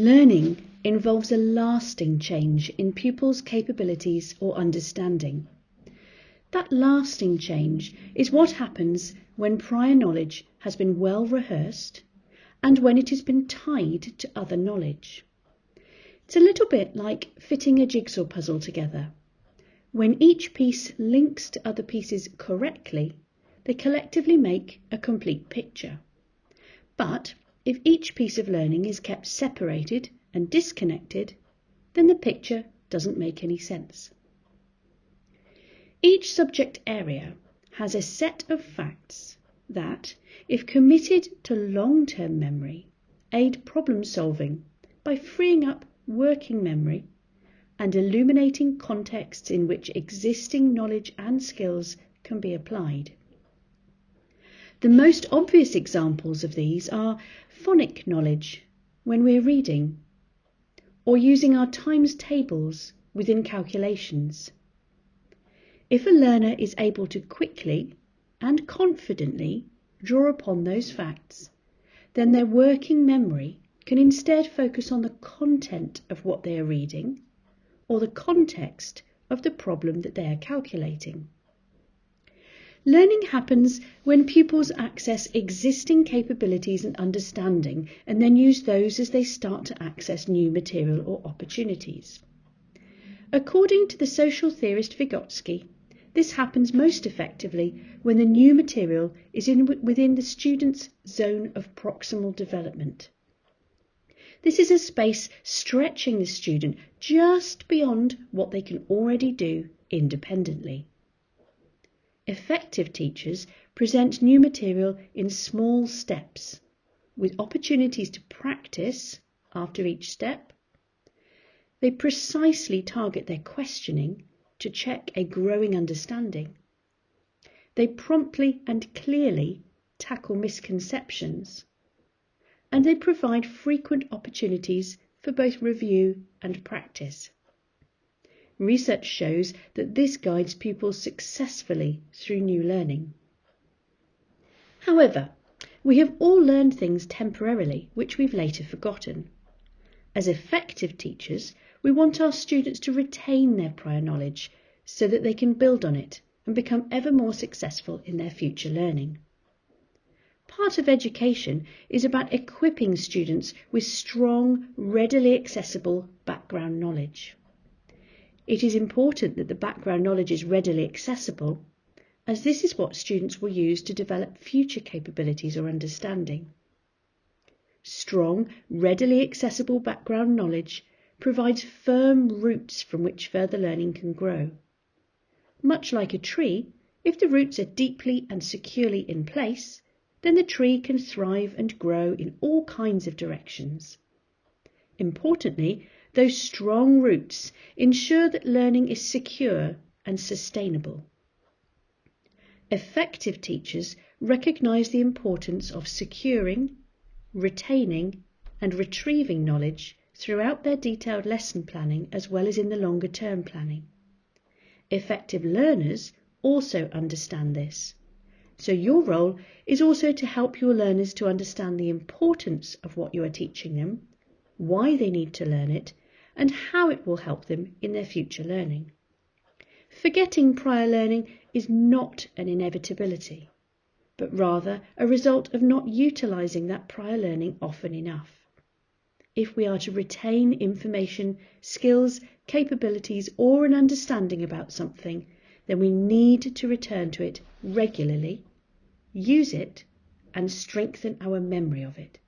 Learning involves a lasting change in pupils' capabilities or understanding. That lasting change is what happens when prior knowledge has been well rehearsed and when it has been tied to other knowledge. It's a little bit like fitting a jigsaw puzzle together. When each piece links to other pieces correctly, they collectively make a complete picture. But if each piece of learning is kept separated and disconnected, then the picture doesn't make any sense. Each subject area has a set of facts that, if committed to long-term memory, aid problem solving by freeing up working memory and illuminating contexts in which existing knowledge and skills can be applied. The most obvious examples of these are phonic knowledge when we're reading, or using our times tables within calculations. If a learner is able to quickly and confidently draw upon those facts, then their working memory can instead focus on the content of what they are reading or the context of the problem that they are calculating. Learning happens when pupils access existing capabilities and understanding and then use those as they start to access new material or opportunities. According to the social theorist Vygotsky, this happens most effectively when the new material is within the student's zone of proximal development. This is a space stretching the student just beyond what they can already do independently. Effective teachers present new material in small steps, with opportunities to practice after each step. They precisely target their questioning to check a growing understanding. They promptly and clearly tackle misconceptions, and they provide frequent opportunities for both review and practice. Research shows that this guides pupils successfully through new learning. However, we have all learned things temporarily which we've later forgotten. As effective teachers, we want our students to retain their prior knowledge so that they can build on it and become ever more successful in their future learning. Part of education is about equipping students with strong, readily accessible background knowledge. It is important that the background knowledge is readily accessible, as this is what students will use to develop future capabilities or understanding. Strong, readily accessible background knowledge provides firm roots from which further learning can grow. Much like a tree, if the roots are deeply and securely in place, then the tree can thrive and grow in all kinds of directions. Importantly, those strong roots ensure that learning is secure and sustainable. Effective teachers recognise the importance of securing, retaining and retrieving knowledge throughout their detailed lesson planning as well as in the longer term planning. Effective learners also understand this. So your role is also to help your learners to understand the importance of what you are teaching them, why they need to learn it, and how it will help them in their future learning. Forgetting prior learning is not an inevitability, but rather a result of not utilising that prior learning often enough. If we are to retain information, skills, capabilities, or an understanding about something, then we need to return to it regularly, use it, and strengthen our memory of it.